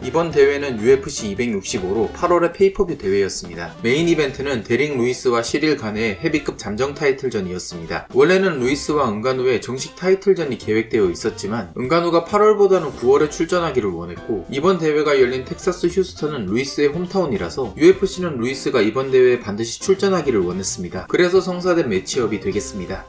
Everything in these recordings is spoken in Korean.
이번 대회는 UFC 265로 8월의 페이퍼뷰 대회였습니다. 메인 이벤트는 데릭 루이스와 시릴 가네의 헤비급 잠정 타이틀전이었습니다. 원래는 루이스와 응가누의 정식 타이틀전이 계획되어 있었지만 응가누가 8월보다는 9월에 출전하기를 원했고, 이번 대회가 열린 텍사스 휴스턴은 루이스의 홈타운이라서 UFC는 루이스가 이번 대회에 반드시 출전하기를 원했습니다. 그래서 성사된 매치업이 되겠습니다.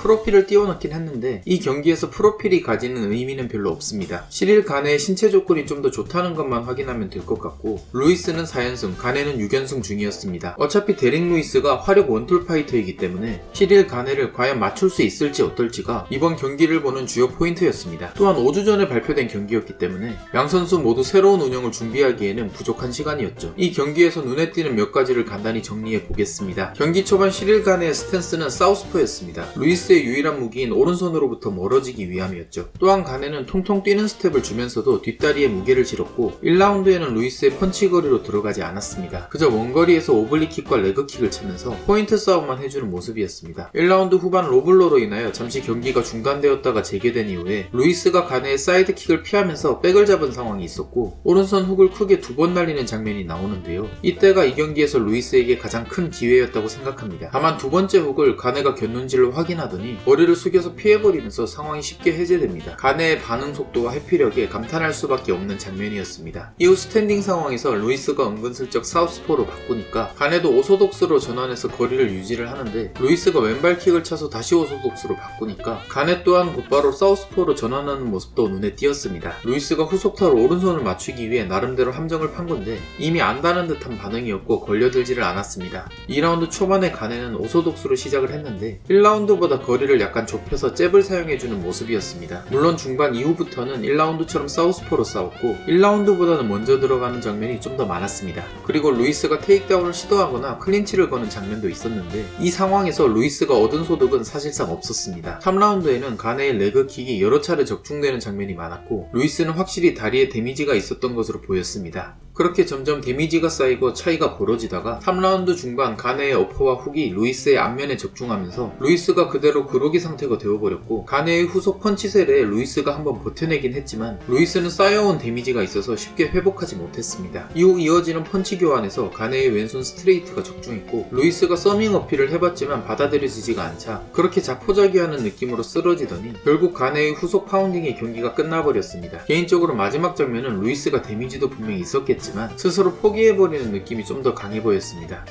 프로필을 띄워넣긴 했는데 이 경기에서 프로필이 가지는 의미는 별로 없습니다. 시릴 가네의 신체 조건이 좀 더 좋다는 것만 확인하면 될 것 같고, 루이스는 4연승, 가네는 6연승 중이었습니다. 어차피 데릭 루이스가 화력 원툴 파이터이기 때문에 시릴 가네를 과연 맞출 수 있을지 어떨지가 이번 경기를 보는 주요 포인트였습니다. 또한 5주 전에 발표된 경기였기 때문에 양 선수 모두 새로운 운영을 준비하기에는 부족한 시간이었죠. 이 경기에서 눈에 띄는 몇 가지를 간단히 정리해 보겠습니다. 경기 초반 시릴 가네의 스탠스는 사우스포였습니다. 루이스의 유일한 무기인 오른손으로부터 멀어지기 위함이었죠. 또한 가네는 통통 뛰는 스텝을 주면서도 뒷다리에 무게를 실었고 1라운드에는 루이스의 펀치 거리로 들어가지 않았습니다. 그저 원거리에서 오블리킥과 레그킥을 차면서 포인트 싸움만 해주는 모습이었습니다. 1라운드 후반 로블로로 인하여 잠시 경기가 중단되었다가 재개된 이후에 루이스가 가네의 사이드킥을 피하면서 백을 잡은 상황이 있었고 오른손 훅을 크게 2번 날리는 장면이 나오는데요. 이때가 이 경기에서 루이스에게 가장 큰 기회였다고 생각합니다. 다만 두 번째 훅을 가네가 겼는지를 확인하더니 머리를 숙여서 피해버리면서 상황이 쉽게 해제됩니다. 가네의 반응 속도와 회피력에 감탄할 수밖에 없는 장면이었습니다. 이후 스탠딩 상황에서 루이스가 은근슬쩍 사우스포로 바꾸니까 가네도 오소독스로 전환해서 거리를 유지를 하는데 루이스가 왼발킥을 차서 다시 오소독스로 바꾸니까 가네 또한 곧바로 사우스포로 전환하는 모습도 눈에 띄었습니다. 루이스가 후속타로 오른손을 맞추기 위해 나름대로 함정을 판 건데 이미 안다는 듯한 반응이었고 걸려들지를 않았습니다. 2라운드 초반에 가네는 오소독스로 시작을 했는데 1라운드보다 거리를 약간 좁혀서 잽을 사용해주는 모습이었습니다. 물론 중반 이후부터는 1라운드처럼 사우스포로 싸웠고 1라운드보다는 먼저 들어가는 장면이 좀 더 많았습니다. 그리고 루이스가 테이크다운을 시도하거나 클린치를 거는 장면도 있었는데 이 상황에서 루이스가 얻은 소득은 사실상 없었습니다. 3라운드에는 가네의 레그킥이 여러 차례 적중되는 장면이 많았고 루이스는 확실히 다리에 데미지가 있었던 것으로 보였습니다. 그렇게 점점 데미지가 쌓이고 차이가 벌어지다가 3라운드 중반 가네의 어퍼와 훅이 루이스의 앞면에 적중하면서 루이스가 그대로 그로기 상태가 되어버렸고 가네의 후속 펀치 세례에 루이스가 한번 버텨내긴 했지만 루이스는 쌓여온 데미지가 있어서 쉽게 회복하지 못했습니다. 이후 이어지는 펀치 교환에서 가네의 왼손 스트레이트가 적중했고 루이스가 서밍 어필을 해봤지만 받아들여지지가 않자 그렇게 자포자기하는 느낌으로 쓰러지더니 결국 가네의 후속 파운딩의 경기가 끝나버렸습니다. 개인적으로 마지막 장면은 루이스가 데미지도 분명히 있었겠지만 스스로 포기해버리는 느낌이 좀 더 강해 보였습니다.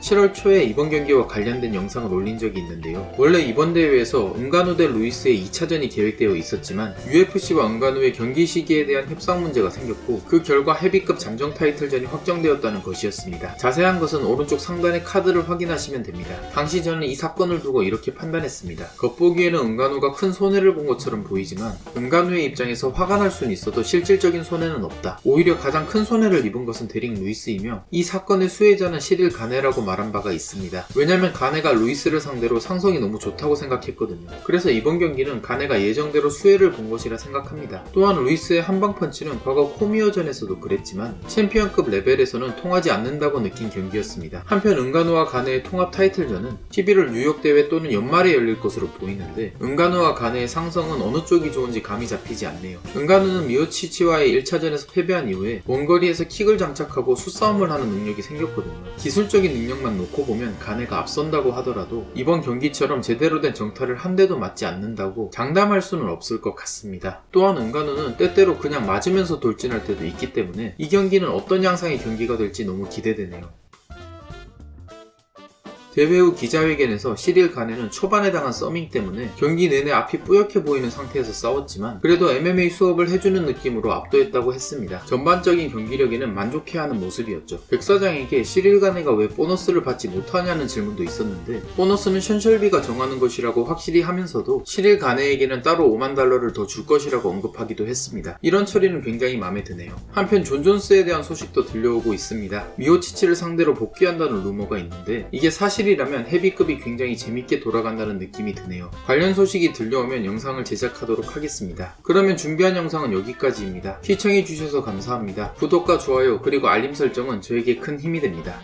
7월 초에 이번 경기와 관련된 영상을 올린 적이 있는데요. 원래 이번 대회에서 응가누 대 루이스의 2차전이 계획되어 있었지만 UFC와 응가누의 경기 시기에 대한 협상 문제가 생겼고 그 결과 헤비급 잠정 타이틀전이 확정되었다는 것이었습니다. 자세한 것은 오른쪽 상단의 카드를 확인하시면 됩니다. 당시 저는 이 사건을 두고 이렇게 판단했습니다. 겉보기에는 응가누가 큰 손해를 본 것처럼 보이지만 응가누의 입장에서 화가 날 수는 있어도 실질적인 손해는 없다. 오히려 가장 큰 손해를 입은 것은 데릭 루이스이며 이 사건의 수혜자는 시릴 가네라고 말한 바가 있습니다. 왜냐면 가네가 루이스를 상대로 상성이 너무 좋다고 생각했거든요. 그래서 이번 경기는 가네가 예정대로 수혜를 본 것이라 생각합니다. 또한 루이스의 한방 펀치는 과거 코미어전에서도 그랬지만 챔피언급 레벨에서는 통하지 않는다고 느낀 경기였습니다. 한편 응가누와 가네의 통합 타이틀전은 11월 뉴욕 대회 또는 연말에 열릴 것으로 보이는데 응가누와 가네의 상성은 어느 쪽이 좋은지 감이 잡히지 않네요. 응가누는 미오치치와의 1차전에서 패배한 이후에 원거리에서 킥을 장착하고 수싸움을 하는 능력이 생겼거든요. 기술적인 능력만 놓고 보면 가네가 앞선다고 하더라도 이번 경기처럼 제대로 된 정타를 한 대도 맞지 않는다고 장담할 수는 없을 것 같습니다. 또한 응가누는 때때로 그냥 맞으면서 돌진할 때도 있기 때문에 이 경기는 어떤 양상의 경기가 될지 너무 기대되네요. 대회 후 기자회견에서 시릴 가네는 초반에 당한 서밍 때문에 경기 내내 앞이 뿌옇게 보이는 상태에서 싸웠지만 그래도 MMA 수업을 해주는 느낌으로 압도했다고 했습니다. 전반적인 경기력에는 만족해하는 모습이었죠. 백 사장에게 시릴 가네가 왜 보너스를 받지 못하냐는 질문도 있었는데 보너스는 션셜비가 정하는 것이라고 확실히 하면서도 시릴 가네에게는 따로 $50,000를 더 줄 것이라고 언급하기도 했습니다. 이런 처리는 굉장히 마음에 드네요. 한편 존 존스에 대한 소식도 들려오고 있습니다. 미오치치를 상대로 복귀한다는 루머가 있는데 이게 사실이라면 헤비급이 굉장히 재밌게 돌아간다는 느낌이 드네요. 관련 소식이 들려오면 영상을 제작하도록 하겠습니다. 그러면 준비한 영상은 여기까지입니다. 시청해주셔서 감사합니다. 구독과 좋아요 그리고 알림 설정은 저에게 큰 힘이 됩니다.